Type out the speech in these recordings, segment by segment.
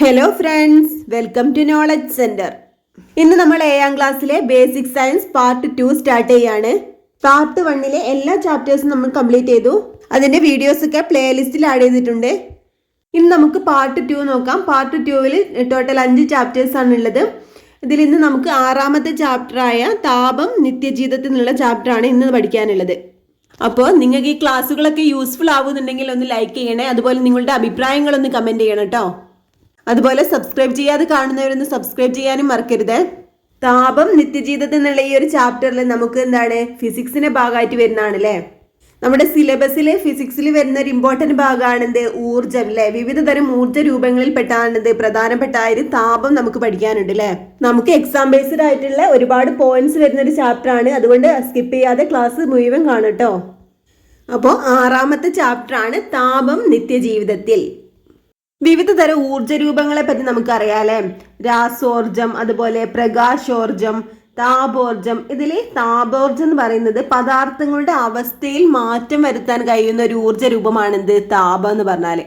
Hello friends, welcome to knowledge centre. ഇന്ന് നമ്മൾ 7ാം ക്ലാസ്സിലെ ബേസിക് സയൻസ് പാർട്ട് 2 സ്റ്റാർട്ട് ചെയ്യാണ്. പാർട്ട് 1ലെ എല്ലാ ചാപ്റ്റേഴ്സും നമ്മൾ കംപ്ലീറ്റ് ചെയ്തു. അതിന്റെ വീഡിയോസ് ഒക്കെ പ്ലേലിസ്റ്റിൽ ആഡ് ചെയ്തിട്ടുണ്ട്. ഇന്ന് നമുക്ക് പാർട്ട് 2 നോക്കാം. പാർട്ട് 2വിൽ ടോട്ടൽ 5 ചാപ്റ്റേഴ്സ് ആണ് ഉള്ളത്. ഇതിൽ ഇന്ന് നമുക്ക് 6ാമത്തെ ചാപ്റ്ററായ താപം നിത്യജീവിതത്തിൽ നിന്നുള്ള ചാപ്റ്ററാണ് ഇന്ന് പഠിക്കാനുള്ളത്. അപ്പോൾ നിങ്ങൾക്ക് ഈ ക്ലാസ്സുകളൊക്കെ യൂസ്ഫുൾ ആവുന്നുണ്ടെങ്കിൽ ഒന്ന് ലൈക്ക് ചെയ്യണേ. അതുപോലെ നിങ്ങളുടെ അഭിപ്രായങ്ങളൊന്ന് കമൻറ്റ് ചെയ്യണം കേട്ടോ. അതുപോലെ സബ്സ്ക്രൈബ് ചെയ്യാതെ കാണുന്നവരൊന്ന് സബ്സ്ക്രൈബ് ചെയ്യാനും മറക്കരുത്. താപം നിത്യജീവിതത്തിൽ നിന്നുള്ള ഈ ഒരു ചാപ്റ്ററിൽ നമുക്ക് എന്താണ് ഫിസിക്സിന്റെ ഭാഗമായിട്ട് വരുന്നതാണ് അല്ലേ. നമ്മുടെ സിലബസിൽ ഫിസിക്സിൽ വരുന്ന ഒരു ഇമ്പോർട്ടന്റ് ഭാഗമാണെന്ത് ഊർജ്ജം അല്ലേ. വിവിധ തരം ഊർജ്ജ രൂപങ്ങളിൽ പെട്ടാണെന്ത് പ്രധാനപ്പെട്ട ഒരു താപം നമുക്ക് പഠിക്കാനുണ്ട് അല്ലേ. നമുക്ക് എക്സാം ബേസ്ഡ് ആയിട്ടുള്ള ഒരുപാട് പോയിന്റ്സ് വരുന്ന ഒരു ചാപ്റ്റർ ആണ്. അതുകൊണ്ട് സ്കിപ്പ് ചെയ്യാതെ ക്ലാസ് മുഴുവൻ കാണും കേട്ടോ. അപ്പോൾ 6ാമത്തെ ചാപ്റ്റർ ആണ് താപം നിത്യജീവിതത്തിൽ. വിവിധ തരം ഊർജ്ജ രൂപങ്ങളെ പറ്റി നമുക്കറിയാം അല്ലേ. രാസോർജം, അതുപോലെ പ്രകാശോർജം, താപോർജം. ഇതിൽ താപോർജം എന്ന് പറയുന്നത് പദാർത്ഥങ്ങളുടെ അവസ്ഥയിൽ മാറ്റം വരുത്താൻ കഴിയുന്ന ഒരു ഊർജ്ജ രൂപമാണ് എന്ത് താപം എന്ന് പറഞ്ഞാൽ.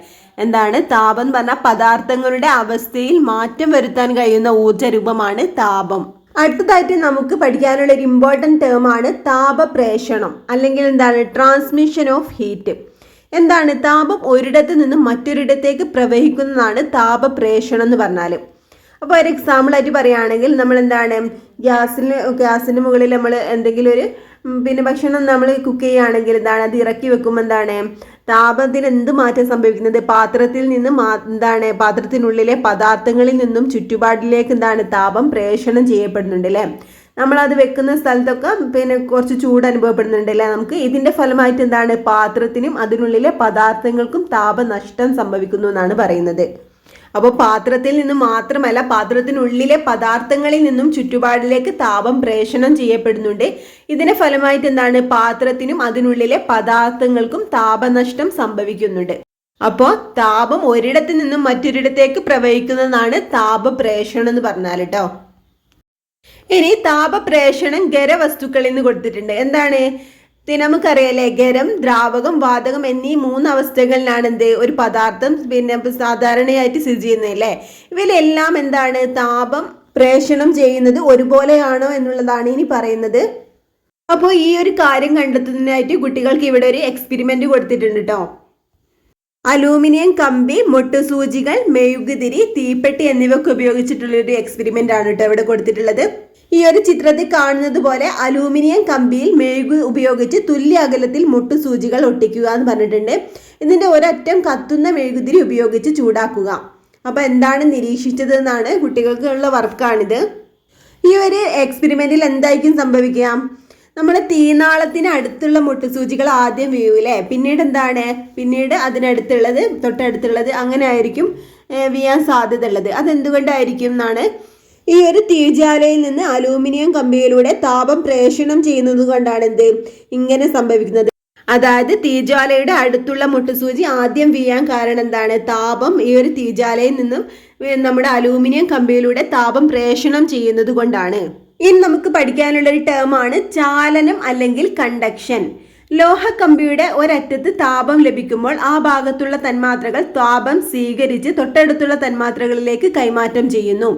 എന്താണ് താപം എന്ന് പറഞ്ഞാൽ പദാർത്ഥങ്ങളുടെ അവസ്ഥയിൽ മാറ്റം വരുത്താൻ കഴിയുന്ന ഊർജ്ജ രൂപമാണ് താപം. അടുത്തതായിട്ട് നമുക്ക് പഠിക്കാനുള്ള ഒരു ഇമ്പോർട്ടൻറ്റ് ടേം ആണ് താപപ്രേഷണം, അല്ലെങ്കിൽ എന്താണ് ട്രാൻസ്മിഷൻ ഓഫ് ഹീറ്റ്. എന്താണ് താപം ഒരിടത്ത് നിന്നും മറ്റൊരിടത്തേക്ക് പ്രവഹിക്കുന്നതാണ് താപപ്രേഷണം എന്ന് പറഞ്ഞാൽ. അപ്പോൾ ഒരു എക്സാമ്പിൾ ആയിട്ട് പറയുകയാണെങ്കിൽ നമ്മൾ എന്താണ് ഗ്യാസിന് മുകളിൽ നമ്മൾ എന്തെങ്കിലും ഒരു ഭക്ഷണം നമ്മൾ കുക്ക് ചെയ്യുകയാണെങ്കിൽ എന്താണ് അത് ഇറക്കി വെക്കുമ്പോൾ എന്താണ് താപത്തിന് എന്ത് മാറ്റം സംഭവിക്കുന്നത് പാത്രത്തിൽ നിന്നും എന്താണ് പാത്രത്തിനുള്ളിലെ പദാർത്ഥങ്ങളിൽ നിന്നും ചുറ്റുപാടിലേക്ക് എന്താണ് താപം പ്രേഷണം ചെയ്യപ്പെടുന്നുണ്ട് അല്ലേ. നമ്മളത് വെക്കുന്ന സ്ഥലത്തൊക്കെ കുറച്ച് ചൂട് അനുഭവപ്പെടുന്നുണ്ട് അല്ലേ. നമുക്ക് ഇതിന്റെ ഫലമായിട്ട് എന്താണ് പാത്രത്തിനും അതിനുള്ളിലെ പദാർത്ഥങ്ങൾക്കും താപനഷ്ടം സംഭവിക്കുന്നു എന്നാണ് പറയുന്നത്. അപ്പോൾ പാത്രത്തിൽ നിന്നും മാത്രമല്ല പാത്രത്തിനുള്ളിലെ പദാർത്ഥങ്ങളിൽ നിന്നും ചുറ്റുപാടിലേക്ക് താപം പ്രേഷണം ചെയ്യപ്പെടുന്നുണ്ട്. ഇതിന്റെ ഫലമായിട്ട് എന്താണ് പാത്രത്തിനും അതിനുള്ളിലെ പദാർത്ഥങ്ങൾക്കും താപനഷ്ടം സംഭവിക്കുന്നുണ്ട്. അപ്പോൾ താപം ഒരിടത്ത് നിന്നും മറ്റൊരിടത്തേക്ക് പ്രവഹിക്കുന്നതാണ് താപപ്രേഷണം എന്ന് പറഞ്ഞാൽ കേട്ടോ. ഇനി താപപ്രേഷണം ഖരവസ്തുക്കളിൽ നിന്ന് കൊടുത്തിട്ടുണ്ട്. എന്താണ് നമുക്കറിയാലേ, ഖരം, ദ്രാവകം, വാതകം എന്നീ 3 അവസ്ഥകളിലാണ് എന്ത് ഒരു പദാർത്ഥം സാധാരണയായിട്ട് സ്ഥിതി ചെയ്യുന്നത് അല്ലേ. ഇവയിലെല്ലാം എന്താണ് താപം പ്രേഷണം ചെയ്യുന്നത് ഒരുപോലെയാണോ എന്നുള്ളതാണ് ഇനി പറയുന്നത്. അപ്പോൾ ഈ ഒരു കാര്യം കണ്ടെത്തുന്നതിനായിട്ട് കുട്ടികൾക്ക് ഇവിടെ ഒരു എക്സ്പെരിമെന്റ് കൊടുത്തിട്ടുണ്ട് കേട്ടോ. അലൂമിനിയം കമ്പി, മൊട്ടുസൂചികൾ, മെഴുകുതിരി, തീപ്പെട്ടി എന്നിവയൊക്കെ ഉപയോഗിച്ചിട്ടുള്ള ഒരു എക്സ്പെരിമെന്റ് ആണ് കേട്ടോ ഇവിടെ കൊടുത്തിട്ടുള്ളത്. ഈ ഒരു ചിത്രത്തിൽ കാണുന്നത് പോലെ അലൂമിനിയം കമ്പിയിൽ മെഴുകു ഉപയോഗിച്ച് തുല്യ അകലത്തിൽ മുട്ടുസൂചികൾ ഒട്ടിക്കുക എന്ന് പറഞ്ഞിട്ടുണ്ട്. ഇതിന്റെ ഒരറ്റം കത്തുന്ന മെഴുകുതിരി ഉപയോഗിച്ച് ചൂടാക്കുക. അപ്പൊ എന്താണ് നിരീക്ഷിച്ചത് എന്നാണ് കുട്ടികൾക്കുള്ള വർക്കാണിത്. ഈ ഒരു എക്സ്പെരിമെന്റിൽ എന്തായിരിക്കും സംഭവിക്കുക, നമ്മുടെ തീനാളത്തിന് അടുത്തുള്ള മുട്ടുസൂചികൾ ആദ്യം വീഴൂലേ, പിന്നീട് അതിനടുത്തുള്ളത് തൊട്ടടുത്തുള്ളത് അങ്ങനെ ആയിരിക്കും വീഴാൻ സാധ്യത ഉള്ളത്. അതെന്തുകൊണ്ടായിരിക്കും എന്നാണ് ഈ ഒരു തീജ്വാലയിൽ നിന്ന് അലൂമിനിയം കമ്പിയിലൂടെ താപം പ്രേഷണം ചെയ്യുന്നത് കൊണ്ടാണ് ഇങ്ങനെ സംഭവിക്കുന്നത്. അതായത് തീജ്വാലയുടെ അടുത്തുള്ള മുട്ടുസൂചി ആദ്യം വീഴാൻ കാരണം എന്താണ് താപം ഈ ഒരു തീജ്വാലയിൽ നിന്നും നമ്മുടെ അലൂമിനിയം കമ്പിയിലൂടെ താപം പ്രേഷണം ചെയ്യുന്നത് കൊണ്ടാണ്. ഇനി നമുക്ക് പഠിക്കാനുള്ള ഒരു ടേമാണ് ചാലനം അല്ലെങ്കിൽ കണ്ടക്ഷൻ. ലോഹക്കമ്പിയുടെ ഒരറ്റത്ത് താപം ലഭിക്കുമ്പോൾ ആ ഭാഗത്തുള്ള തന്മാത്രകൾ താപം സ്വീകരിച്ച് തൊട്ടടുത്തുള്ള തന്മാത്രകളിലേക്ക് കൈമാറ്റം ചെയ്യുന്നു.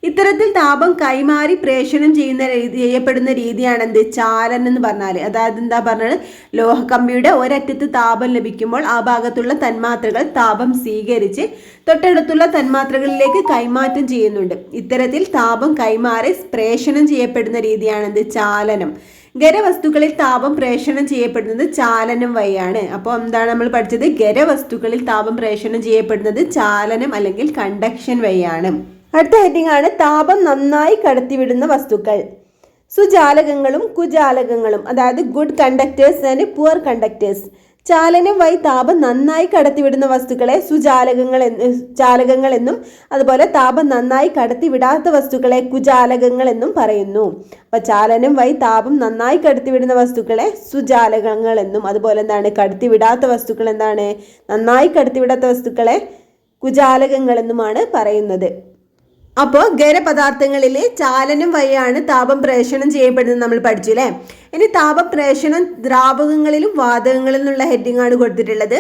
ഇത്തരത്തിൽ താപം കൈമാറി പ്രേഷണം ചെയ്യപ്പെടുന്ന രീതിയാണ് ചാലനം എന്ന് പറഞ്ഞാൽ. അതായത് ലോഹക്കമ്പിയുടെ ഒരറ്റത്ത് താപം ലഭിക്കുമ്പോൾ ആ ഭാഗത്തുള്ള തന്മാത്രകൾ താപം സ്വീകരിച്ച് തൊട്ടടുത്തുള്ള തന്മാത്രകളിലേക്ക് കൈമാറ്റം ചെയ്യുന്നുണ്ട്. ഇത്തരത്തിൽ താപം കൈമാറി പ്രേഷണം ചെയ്യപ്പെടുന്ന രീതിയാണ് ചാലനം. ഖരവസ്തുക്കളിൽ താപം പ്രേഷണം ചെയ്യപ്പെടുന്നത് ചാലനം വഴിയാണ്. അപ്പോൾ എന്താണ് നമ്മൾ പഠിച്ചത്, ഖരവസ്തുക്കളിൽ താപം പ്രേഷണം ചെയ്യപ്പെടുന്നത് ചാലനം അല്ലെങ്കിൽ കണ്ടക്ഷൻ വഴിയാണ്. അടുത്ത ഹെഡിങ് ആണ് താപം നന്നായി കടത്തിവിടുന്ന വസ്തുക്കൾ. സുജാലകങ്ങളും കുജാലകങ്ങളും, അതായത് good conductors and poor conductors. ചാലനം വഴി താപം നന്നായി കടത്തിവിടുന്ന വസ്തുക്കളെ ചാലകങ്ങൾ എന്നും അതുപോലെ താപം നന്നായി കടത്തിവിടാത്ത വസ്തുക്കളെ കുജാലകങ്ങൾ എന്നും പറയുന്നു. അപ്പൊ ചാലനം വഴി താപം നന്നായി കടത്തിവിടുന്ന വസ്തുക്കളെ സുജാലകങ്ങൾ എന്നും അതുപോലെ കടത്തിവിടാത്ത വസ്തുക്കൾ നന്നായി കടത്തിവിടാത്ത വസ്തുക്കളെ കുജാലകങ്ങൾ എന്നുമാണ് പറയുന്നത്. അപ്പോൾ ഖരപദാർത്ഥങ്ങളിലെ ചാലനം വഴിയാണ് താപം പ്രേഷണം ചെയ്യപ്പെടുന്നത് നമ്മൾ പഠിച്ചു അല്ലേ. ഇനി താപപ്രേഷണം ദ്രാവകങ്ങളിലും വാതകങ്ങളിലും എന്നുള്ള ഹെഡിങ് ആണ് കൊടുത്തിട്ടുള്ളത്.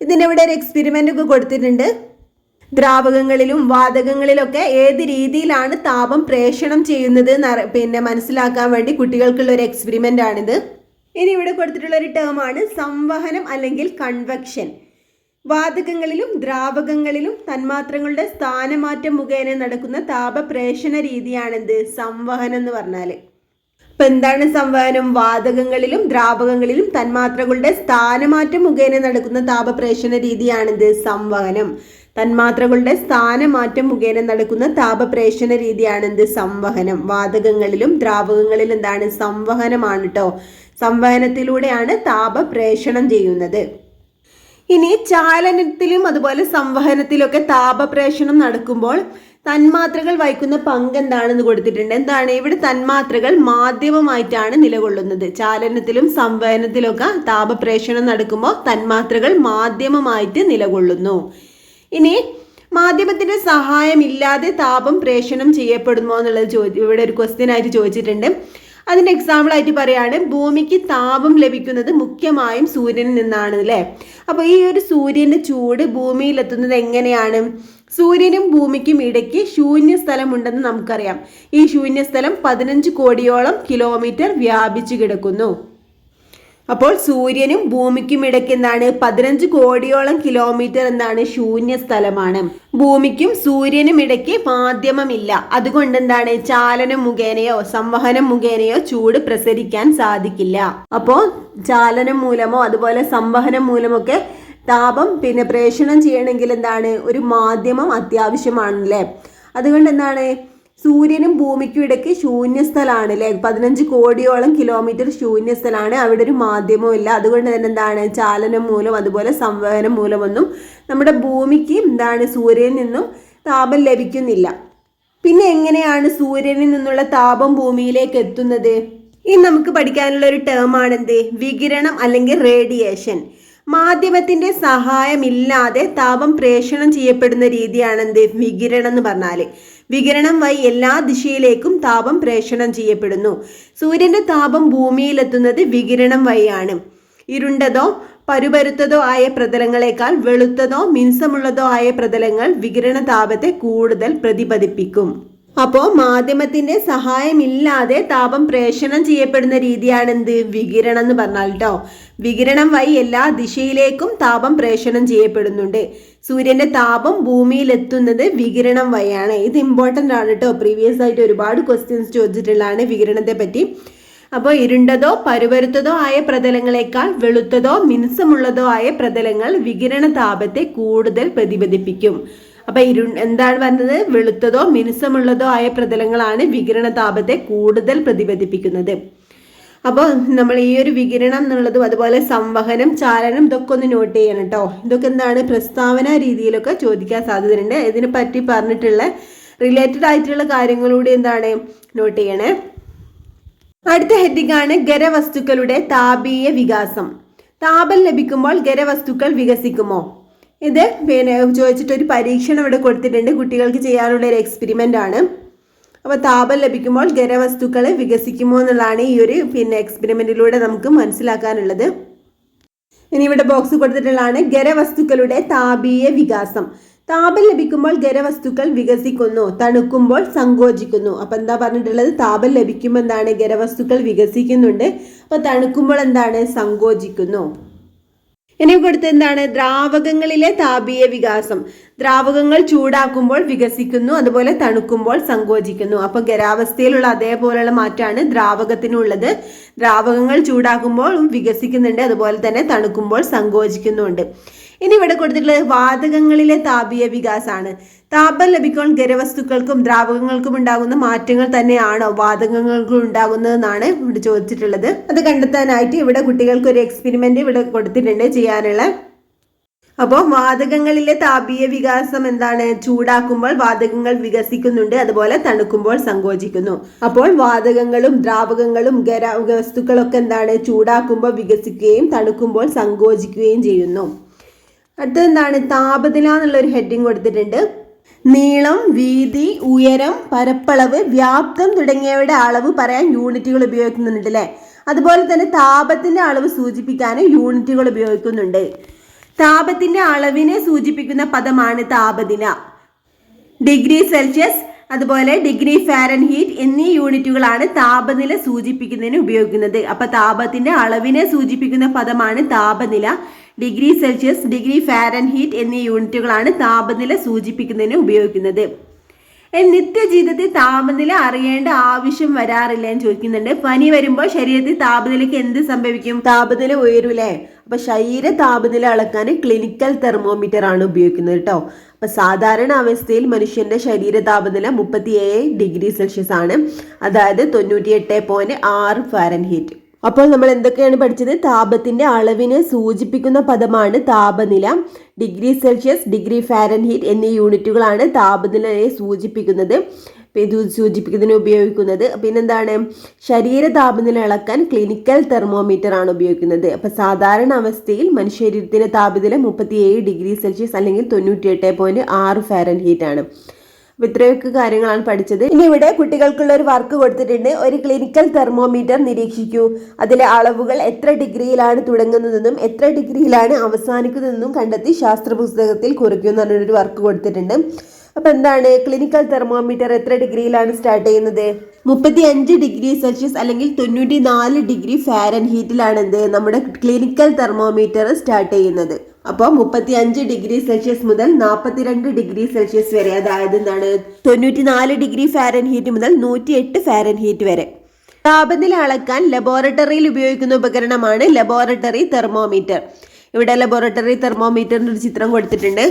ഇതിൻ്റെ ഇവിടെ ഒരു എക്സ്പെരിമെൻ്റ് ഒക്കെ കൊടുത്തിട്ടുണ്ട്. ദ്രാവകങ്ങളിലും വാതകങ്ങളിലൊക്കെ ഏത് രീതിയിലാണ് താപം പ്രേഷണം ചെയ്യുന്നത് മനസ്സിലാക്കാൻ വേണ്ടി കുട്ടികൾക്കുള്ള ഒരു എക്സ്പെരിമെന്റ് ആണിത്. ഇനി ഇവിടെ കൊടുത്തിട്ടുള്ള ഒരു ടേം ആണ് സംവഹനം അല്ലെങ്കിൽ കൺവെക്ഷൻ. വാതകങ്ങളിലും ദ്രാവകങ്ങളിലും തന്മാത്രകളുടെ സ്ഥാനമാറ്റം മുഖേന നടക്കുന്ന താപപ്രേഷണ രീതിയാണിത് സംവഹനം എന്ന് പറഞ്ഞാൽ. ഇപ്പൊ എന്താണ് സംവഹനം? വാതകങ്ങളിലും ദ്രാവകങ്ങളിലും തന്മാത്രകളുടെ സ്ഥാനമാറ്റം മുഖേന നടക്കുന്ന താപപ്രേഷണ രീതിയാണിത് സംവഹനം. തന്മാത്രകളുടെ സ്ഥാനമാറ്റം മുഖേന നടക്കുന്ന താപപ്രേഷണ രീതിയാണിത് സംവഹനം. വാതകങ്ങളിലും ദ്രാവകങ്ങളിലും എന്താണ്? സംവഹനമാണ് കേട്ടോ. സംവഹനത്തിലൂടെയാണ് താപപ്രേഷണം ചെയ്യുന്നത്. ഇനി ചാലനത്തിലും അതുപോലെ സംവഹനത്തിലൊക്കെ താപപ്രേഷണം നടക്കുമ്പോൾ തന്മാത്രകൾ വഹിക്കുന്ന പങ്ക് എന്താണെന്ന് കൊടുത്തിട്ടുണ്ട്. എന്താണ്? ഇവിടെ തന്മാത്രകൾ മാധ്യമമായിട്ടാണ് നിലകൊള്ളുന്നത്. ചാലനത്തിലും സംവഹനത്തിലൊക്കെ താപപ്രേഷണം നടക്കുമ്പോൾ തന്മാത്രകൾ മാധ്യമമായിട്ട് നിലകൊള്ളുന്നു. ഇനി മാധ്യമത്തിന്റെ സഹായമില്ലാതെ താപം പ്രേഷണം ചെയ്യപ്പെടുമോ എന്നുള്ളത് ഇവിടെ ഒരു ക്വസ്റ്റ്യൻ ആയിട്ട് ചോദിച്ചിട്ടുണ്ട്. അതിന്റെ എക്സാമ്പിൾ ആയിട്ട് പറയാണ്, ഭൂമിക്ക് താപം ലഭിക്കുന്നത് മുഖ്യമായും സൂര്യനിൽ നിന്നാണ് അല്ലേ. അപ്പൊ ഈ ഒരു സൂര്യന്റെ ചൂട് ഭൂമിയിൽ എത്തുന്നത് എങ്ങനെയാണ്? സൂര്യനും ഭൂമിക്കും ഇടയ്ക്ക് ശൂന്യസ്ഥലം ഉണ്ടെന്ന് നമുക്കറിയാം. ഈ ശൂന്യസ്ഥലം 15 കോടിയോളം കിലോമീറ്റർ വ്യാപിച്ചു കിടക്കുന്നു. അപ്പോൾ സൂര്യനും ഭൂമിക്കും ഇടയ്ക്ക് എന്താണ്? 15 കോടിയോളം കിലോമീറ്റർ എന്താണ്? ശൂന്യ സ്ഥലമാണ്. ഭൂമിക്കും സൂര്യനും ഇടയ്ക്ക് മാധ്യമമില്ല. അതുകൊണ്ട് എന്താണ്? ചാലനം മുഖേനയോ സംവഹനം മുഖേനയോ ചൂട് പ്രസരിക്കാൻ സാധിക്കില്ല. അപ്പോൾ ചാലനം മൂലമോ അതുപോലെ സംവഹനം മൂലമൊക്കെ താപം പ്രേഷണം ചെയ്യണമെങ്കിൽ എന്താണ്? ഒരു മാധ്യമം അത്യാവശ്യമാണല്ലേ. അതുകൊണ്ട് എന്താണ്? സൂര്യനും ഭൂമിക്കും ഇടയ്ക്ക് ശൂന്യസ്ഥലാണ് അല്ലേ. 15 കോടിയോളം കിലോമീറ്റർ ശൂന്യസ്ഥലാണ്. അവിടെ ഒരു മാധ്യമവും ഇല്ല. അതുകൊണ്ട് തന്നെ എന്താണ്? ചാലനം മൂലം അതുപോലെ സംവഹനം മൂലമൊന്നും നമ്മുടെ ഭൂമിക്ക് എന്താണ്? സൂര്യനിൽ നിന്നും താപം ലഭിക്കുന്നില്ല. പിന്നെ എങ്ങനെയാണ് സൂര്യനിൽ നിന്നുള്ള താപം ഭൂമിയിലേക്ക് എത്തുന്നത്? ഇനി നമുക്ക് പഠിക്കാനുള്ള ഒരു ടേം ആണ് എന്ത്? വികിരണം അല്ലെങ്കിൽ റേഡിയേഷൻ. മാധ്യമത്തിന്റെ സഹായമില്ലാതെ താപം പ്രേഷണം ചെയ്യപ്പെടുന്ന രീതിയാണ് എന്ത്? വികിരണം എന്ന് പറഞ്ഞാൽ. വികിരണം വഴി എല്ലാ ദിശയിലേക്കും താപം പ്രേഷണം ചെയ്യപ്പെടുന്നു. സൂര്യന്റെ താപം ഭൂമിയിലെത്തുന്നത് വികിരണം വഴിയാണ്. ഇരുണ്ടതോ പരുപരുത്തതോ ആയ പ്രതലങ്ങളെക്കാൾ വെളുത്തതോ മിനുസമുള്ളതോ ആയ പ്രതലങ്ങൾ വികിരണ താപത്തെ കൂടുതൽ പ്രതിപദിപ്പിക്കും. അപ്പോൾ മാധ്യമത്തിന്റെ സഹായമില്ലാതെ താപം പ്രേഷണം ചെയ്യപ്പെടുന്ന രീതിയാണ് എന്ത്? വികിരണം എന്ന് പറഞ്ഞാൽ കേട്ടോ. വികിരണം വഴി എല്ലാ ദിശയിലേക്കും താപം പ്രേഷണം ചെയ്യപ്പെടുന്നുണ്ട്. സൂര്യന്റെ താപം ഭൂമിയിൽ എത്തുന്നത് വികിരണം വഴിയാണ്. ഇത് ഇമ്പോർട്ടൻ്റ് ആണ് കേട്ടോ. പ്രീവിയസ് ആയിട്ട് ഒരുപാട് ക്വസ്റ്റ്യൻസ് ചോദിച്ചിട്ടുള്ളതാണ് വികിരണത്തെ പറ്റി. അപ്പോൾ ഇരുണ്ടതോ പരുപരുത്തതോ ആയ പ്രതലങ്ങളെക്കാൾ വെളുത്തതോ മിനുസമുള്ളതോ ആയ പ്രതലങ്ങൾ വികിരണ താപത്തെ കൂടുതൽ പ്രതിപദിപ്പിക്കും. അപ്പൊ എന്താണ് പറഞ്ഞത്? വെളുത്തതോ മിനുസമുള്ളതോ ആയ പ്രതലങ്ങളാണ് വികിരണ താപത്തെ കൂടുതൽ പ്രതിപദിപ്പിക്കുന്നത്. അപ്പോൾ നമ്മൾ ഈ ഒരു വികിരണം എന്നുള്ളതും അതുപോലെ സംവഹനം ചാലനം ഇതൊക്കെ ഒന്ന് നോട്ട് ചെയ്യണം കേട്ടോ. ഇതൊക്കെ എന്താണ്? പ്രസ്താവന രീതിയിലൊക്കെ ചോദിക്കാൻ സാധ്യതയുണ്ട്. ഇതിനെ പറ്റി പറഞ്ഞിട്ടുള്ള റിലേറ്റഡ് ആയിട്ടുള്ള കാര്യങ്ങളൂടെ എന്താണ്? നോട്ട് ചെയ്യണേ. അടുത്ത ഹെഡിങ് ആണ് ഖരവസ്തുക്കളുടെ താപീയ വികാസം. താപം ലഭിക്കുമ്പോൾ ഖരവസ്തുക്കൾ വികസിക്കുമോ? ഇത് ചോദിച്ചിട്ടൊരു പരീക്ഷണം ഇവിടെ കൊടുത്തിട്ടുണ്ട്. കുട്ടികൾക്ക് ചെയ്യാനുള്ള ഒരു എക്സ്പെരിമെന്റ് ആണ്. അപ്പോൾ താപം ലഭിക്കുമ്പോൾ ഖരവസ്തുക്കൾ വികസിക്കുമോ എന്നുള്ളതാണ് ഈ ഒരു എക്സ്പെരിമെന്റിലൂടെ നമുക്ക് മനസ്സിലാക്കാനുള്ളത്. ഇനി ഇവിടെ ബോക്സ് കൊടുത്തിട്ടുള്ളതാണ് ഖരവസ്തുക്കളുടെ താപീയ വികാസം. താപം ലഭിക്കുമ്പോൾ ഖരവസ്തുക്കൾ വികസിക്കുന്നു, തണുക്കുമ്പോൾ സങ്കോചിക്കുന്നു. അപ്പൊ എന്താ പറഞ്ഞിട്ടുള്ളത്? താപം ലഭിക്കുമ്പോൾ എന്താണ്? ഖരവസ്തുക്കൾ വികസിക്കുന്നുണ്ട്. അപ്പൊ തണുക്കുമ്പോൾ എന്താണ്? സങ്കോചിക്കുന്നു. ഇനി കൊടുത്ത് എന്താണ്? ദ്രാവകങ്ങളിലെ താപീയ വികാസം. ദ്രാവകങ്ങൾ ചൂടാക്കുമ്പോൾ വികസിക്കുന്നു, അതുപോലെ തണുക്കുമ്പോൾ സങ്കോചിക്കുന്നു. അപ്പൊ ഖരാവസ്ഥയിലുള്ള അതേപോലെയുള്ള മാറ്റമാണ് ദ്രാവകത്തിനുള്ളത്. ദ്രാവകങ്ങൾ ചൂടാക്കുമ്പോൾ വികസിക്കുന്നുണ്ട്, അതുപോലെ തന്നെ തണുക്കുമ്പോൾ സങ്കോചിക്കുന്നുണ്ട്. ഇനി ഇവിടെ കൊടുത്തിട്ടുള്ളത് വാതകങ്ങളിലെ താപീയ വികാസമാണ്. താപം ലഭിക്കുമ്പോൾ ഖരവസ്തുക്കൾക്കും ദ്രാവകങ്ങൾക്കും ഉണ്ടാകുന്ന മാറ്റങ്ങൾ തന്നെയാണോ വാതകങ്ങൾക്കും ഉണ്ടാകുന്നതെന്നാണ് ഇവിടെ ചോദിച്ചിട്ടുള്ളത്. അത് കണ്ടെത്താനായിട്ട് ഇവിടെ കുട്ടികൾക്ക് ഒരു എക്സ്പെരിമെന്റ് ഇവിടെ കൊടുത്തിട്ടുണ്ട് ചെയ്യാനുള്ള. അപ്പോൾ വാതകങ്ങളിലെ താപീയ വികാസം എന്താണ്? ചൂടാക്കുമ്പോൾ വാതകങ്ങൾ വികസിക്കുന്നുണ്ട്, അതുപോലെ തണുക്കുമ്പോൾ സങ്കോചിക്കുന്നു. അപ്പോൾ വാതകങ്ങളും ദ്രാവകങ്ങളും ഖരവസ്തുക്കളൊക്കെ എന്താണ്? ചൂടാക്കുമ്പോൾ വികസിക്കുകയും തണുക്കുമ്പോൾ സങ്കോചിക്കുകയും ചെയ്യുന്നു. അടുത്തത് എന്താണ്? താപനില എന്നുള്ള ഒരു ഹെഡിങ് കൊടുത്തിട്ടുണ്ട്. നീളം, വീതി, ഉയരം, പരപ്പളവ്, വ്യാപ്തം തുടങ്ങിയവയുടെ അളവ് പറയാൻ യൂണിറ്റുകൾ ഉപയോഗിക്കുന്നുണ്ട് അല്ലേ. അതുപോലെ തന്നെ താപത്തിന്റെ അളവ് സൂചിപ്പിക്കാനും യൂണിറ്റുകൾ ഉപയോഗിക്കുന്നുണ്ട്. താപത്തിന്റെ അളവിനെ സൂചിപ്പിക്കുന്ന പദമാണ് താപനില. ഡിഗ്രി സെൽഷ്യസ് അതുപോലെ ഡിഗ്രി ഫാരൻഹീറ്റ് എന്നീ യൂണിറ്റുകളാണ് താപനില സൂചിപ്പിക്കുന്നതിന് ഉപയോഗിക്കുന്നത്. അപ്പൊ താപത്തിന്റെ അളവിനെ സൂചിപ്പിക്കുന്ന പദമാണ് താപനില. ഡിഗ്രി സെൽഷ്യസ്, ഡിഗ്രി ഫാരൻഹീറ്റ് എന്നീ യൂണിറ്റുകളാണ് താപനില സൂചിപ്പിക്കുന്നതിന് ഉപയോഗിക്കുന്നത്. നിത്യജീവിതത്തിൽ താപനില അറിയേണ്ട ആവശ്യം വരാറില്ല എന്ന് ചോദിക്കുന്നുണ്ട്. പനി വരുമ്പോൾ ശരീരത്തിൽ താപനിലയ്ക്ക് എന്ത് സംഭവിക്കും? താപനില ഉയരൂലേ? അപ്പൊ ശരീര താപനില അളക്കാൻ ക്ലിനിക്കൽ തെർമോമീറ്റർ ആണ് ഉപയോഗിക്കുന്നത് കേട്ടോ. അപ്പൊ സാധാരണ അവസ്ഥയിൽ മനുഷ്യന്റെ ശരീര താപനില 37 ഡിഗ്രി സെൽഷ്യസ് ആണ്, അതായത് 98.6 ഫാരൻഹീറ്റ്. അപ്പോൾ നമ്മൾ എന്തൊക്കെയാണ് പഠിച്ചത്? താപത്തിന്റെ അളവിനെ സൂചിപ്പിക്കുന്ന പദമാണ് താപനില. ഡിഗ്രി സെൽഷ്യസ്, ഡിഗ്രി ഫാരൻഹീറ്റ് എന്നീ യൂണിറ്റുകളാണ് താപനിലയെ സൂചിപ്പിക്കുന്നതിന് ഉപയോഗിക്കുന്നത്. പിന്നെന്താണ്? ശരീര താപനില അളക്കാൻ ക്ലിനിക്കൽ തെർമോമീറ്റർ ആണ് ഉപയോഗിക്കുന്നത്. അപ്പൊ സാധാരണ അവസ്ഥയിൽ മനുഷ്യശരീരത്തിന്റെ താപനില 37 ഡിഗ്രി സെൽഷ്യസ് അല്ലെങ്കിൽ 98.6 ഫാരൻഹീറ്റ് ആണ്. അപ്പൊ ഇത്രയൊക്കെ കാര്യങ്ങളാണ് പഠിച്ചത്. ഇനി ഇവിടെ കുട്ടികൾക്കുള്ള ഒരു വർക്ക് കൊടുത്തിട്ടുണ്ട്. ഒരു ക്ലിനിക്കൽ തെർമോമീറ്റർ നിരീക്ഷിക്കൂ. അതിലെ അളവുകൾ എത്ര ഡിഗ്രിയിലാണ് തുടങ്ങുന്നതെന്നും എത്ര ഡിഗ്രിയിലാണ് അവസാനിക്കുന്നതെന്നും കണ്ടെത്തി ശാസ്ത്ര പുസ്തകത്തിൽ കുറിക്കൂ എന്ന് പറഞ്ഞൊരു വർക്ക് കൊടുത്തിട്ടുണ്ട്. അപ്പൊ എന്താണ്? ക്ലിനിക്കൽ തെർമോമീറ്റർ എത്ര ഡിഗ്രിയിലാണ് സ്റ്റാർട്ട് ചെയ്യുന്നത്? 35 ഡിഗ്രി സെൽഷ്യസ് അല്ലെങ്കിൽ 94 ഡിഗ്രി ഫാരൻഹീറ്റിലാണ് നമ്മുടെ ക്ലിനിക്കൽ തെർമോമീറ്റർ സ്റ്റാർട്ട് ചെയ്യുന്നത്. അപ്പോൾ 35 ഡിഗ്രി സെൽഷ്യസ് മുതൽ 42 ഡിഗ്രി സെൽഷ്യസ് വരെ, അതായത് എന്താണ് 94 ഡിഗ്രി ഫാരൻഹീറ്റ് മുതൽ 108 ഫാരൻഹീറ്റ് വരെ. താപനില അളക്കാൻ ലബോറട്ടറിയിൽ ഉപയോഗിക്കുന്ന ഉപകരണമാണ് ലബോറട്ടറി തെർമോമീറ്റർ. ഇവിടെ ലബോറട്ടറി തെർമോമീറ്ററിന്റെ ഒരു ചിത്രം കൊടുത്തിട്ടുണ്ട്.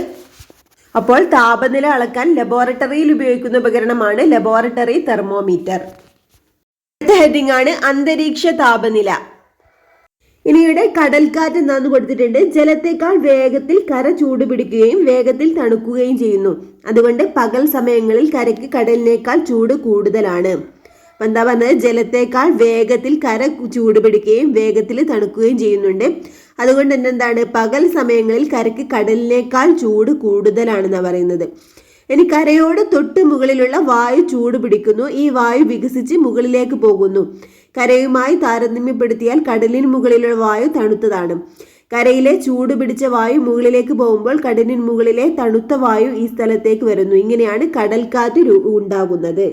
അപ്പോൾ താപനില അളക്കാൻ ലബോറട്ടറിയിൽ ഉപയോഗിക്കുന്ന ഉപകരണമാണ് ലബോറട്ടറി തെർമോമീറ്റർ. അടുത്ത ഹെഡിംഗ് ആണ് അന്തരീക്ഷ താപനില. ഇനിയുടെ കടൽക്കാറ്റ് എന്താന്ന് കൊടുത്തിട്ടുണ്ട്. ജലത്തേക്കാൾ വേഗത്തിൽ കര ചൂടുപിടിക്കുകയും വേഗത്തിൽ തണുക്കുകയും ചെയ്യുന്നു. അതുകൊണ്ട് പകൽ സമയങ്ങളിൽ കരയ്ക്ക് കടലിനേക്കാൾ ചൂട് കൂടുതലാണ്. എന്താ പറഞ്ഞത്? ജലത്തേക്കാൾ വേഗത്തിൽ കര ചൂടുപിടിക്കുകയും വേഗത്തിൽ തണുക്കുകയും ചെയ്യുന്നുണ്ട്. അതുകൊണ്ട് തന്നെ എന്താണ്? പകൽ സമയങ്ങളിൽ കരയ്ക്ക് കടലിനേക്കാൾ ചൂട് കൂടുതലാണെന്നാണ് പറയുന്നത്. ഇനി കരയോട് തൊട്ട് മുകളിലുള്ള വായു ചൂട് പിടിക്കുന്നു. ഈ വായു വികസിച്ച് മുകളിലേക്ക് പോകുന്നു. കരയുമായി താരതമ്യപ്പെടുത്തിയാൽ കടലിന് മുകളിലുള്ള വായു തണുത്തതാണ്. കരയിലെ ചൂട് പിടിച്ച വായു മുകളിലേക്ക് പോകുമ്പോൾ കടലിന് മുകളിലെ തണുത്ത വായു ഈ സ്ഥലത്തേക്ക് വരുന്നു. ഇങ്ങനെയാണ് കടൽക്കാറ്റ് ഉണ്ടാകുന്നത്.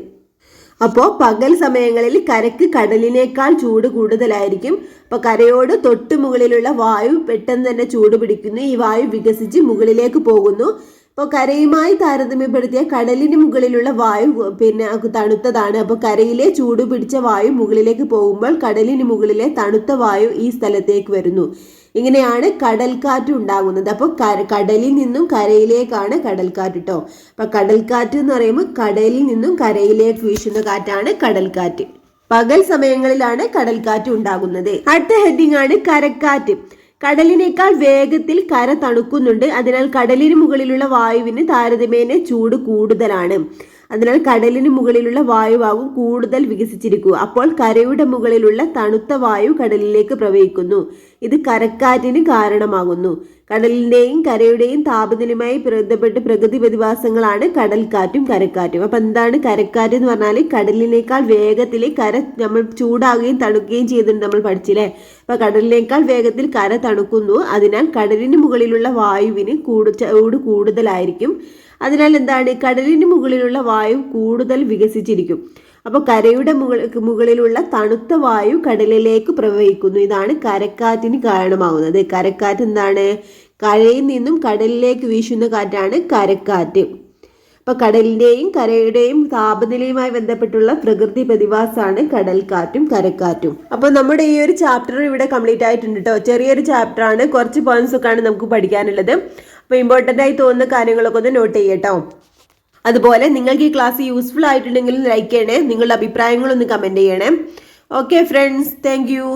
അപ്പോൾ പകൽ സമയങ്ങളിൽ കരയ്ക്ക് കടലിനേക്കാൾ ചൂട് കൂടുതലായിരിക്കും. അപ്പോൾ കരയോട് തൊട്ട് മുകളിലുള്ള വായു പെട്ടെന്ന് തന്നെ ചൂട് പിടിക്കുന്നു. ഈ വായു വികസിച്ച് മുകളിലേക്ക് പോകുന്നു. അപ്പോൾ കരയുമായി താരതമ്യപ്പെടുത്തിയ കടലിന് മുകളിലുള്ള വായു തണുത്തതാണ്. അപ്പോൾ കരയിലെ ചൂട് പിടിച്ച വായു മുകളിലേക്ക് പോകുമ്പോൾ കടലിന് മുകളിലെ തണുത്ത വായു ഈ സ്ഥലത്തേക്ക് വരുന്നു. ഇങ്ങനെയാണ് കടൽക്കാറ്റ് ഉണ്ടാകുന്നത്. അപ്പോൾ കടലിൽ നിന്നും കരയിലേക്കാണ് കടൽക്കാറ്റ് കേട്ടോ. അപ്പൊ കടൽക്കാറ്റ് എന്ന് പറയുമ്പോൾ കടലിൽ നിന്നും കരയിലേക്ക് വീശുന്ന കാറ്റാണ് കടൽക്കാറ്റ്. പകൽ സമയങ്ങളിലാണ് കടൽക്കാറ്റ് ഉണ്ടാകുന്നത്. അടുത്ത ഹെഡിംഗ് ആണ് കരക്കാറ്റ്. കടലിനേക്കാൾ വേഗത്തിൽ കര തണുക്കുന്നുണ്ട്. അതിനാൽ കടലിന് മുകളിലുള്ള വായുവിന് താരതമ്യേന ചൂട് കൂടുതലാണ്. അതിനാൽ കടലിന് മുകളിലുള്ള വായുവാകും കൂടുതൽ വികസിച്ചിരിക്കുക. അപ്പോൾ കരയുടെ മുകളിലുള്ള തണുത്ത വായു കടലിലേക്ക് പ്രവഹിക്കുന്നു. ഇത് കരക്കാറ്റിന് കാരണമാകുന്നു. കടലിന്റെയും കരയുടെയും താപനിലയുമായി ബന്ധപ്പെട്ട് പ്രകൃതി പ്രതിഭാസങ്ങളാണ് കടൽക്കാറ്റും കരക്കാറ്റും. അപ്പൊ എന്താണ് കരക്കാറ്റ് എന്ന് പറഞ്ഞാൽ? കടലിനേക്കാൾ വേഗത്തിൽ കര നമ്മൾ ചൂടാകുകയും തണുക്കുകയും ചെയ്യുന്നുണ്ട്, നമ്മൾ പഠിച്ചില്ലേ? അപ്പൊ കടലിനേക്കാൾ വേഗത്തിൽ കര തണുക്കുന്നു. അതിനാൽ കടലിന് മുകളിലുള്ള വായുവിന് ചൂട് കൂടുതലായിരിക്കും. അതിനാൽ എന്താണ്? കടലിന് മുകളിലുള്ള വായു കൂടുതൽ വികസിച്ചിരിക്കും. അപ്പോൾ കരയുടെ മുകളിലുള്ള തണുത്ത വായു കടലിലേക്ക് പ്രവഹിക്കുന്നു. ഇതാണ് കരക്കാറ്റിന് കാരണമാകുന്നത്. കരക്കാറ്റ് എന്താണ്? കരയിൽ നിന്നും കടലിലേക്ക് വീശുന്ന കാറ്റാണ് കരക്കാറ്റ്. അപ്പൊ കടലിന്റെയും കരയുടെയും താപനിലയുമായി ബന്ധപ്പെട്ടുള്ള പ്രകൃതി പ്രതിഭാസമാണ് കടൽക്കാറ്റും കരക്കാറ്റും. അപ്പൊ നമ്മുടെ ഈ ഒരു ചാപ്റ്റർ ഇവിടെ കംപ്ലീറ്റ് ആയിട്ടുണ്ട് കേട്ടോ. ചെറിയൊരു ചാപ്റ്റർ ആണ്, കുറച്ച് പോയിന്റ്സ് ഒക്കെ ആണ് നമുക്ക് പഠിക്കാനുള്ളത്. അപ്പൊ ഇമ്പോർട്ടന്റ് ആയി തോന്നുന്ന കാര്യങ്ങളൊക്കെ ഒന്ന് നോട്ട് ചെയ്യട്ടോ. അതുപോലെ നിങ്ങൾക്ക് ഈ ക്ലാസ് യൂസ്ഫുൾ ആയിട്ടുണ്ടെങ്കിൽ ലൈക്ക് ചെയ്യണേ, നിങ്ങളുടെ അഭിപ്രായങ്ങളൊന്ന് കമന്റ് ചെയ്യണേ. Okay friends, thank you.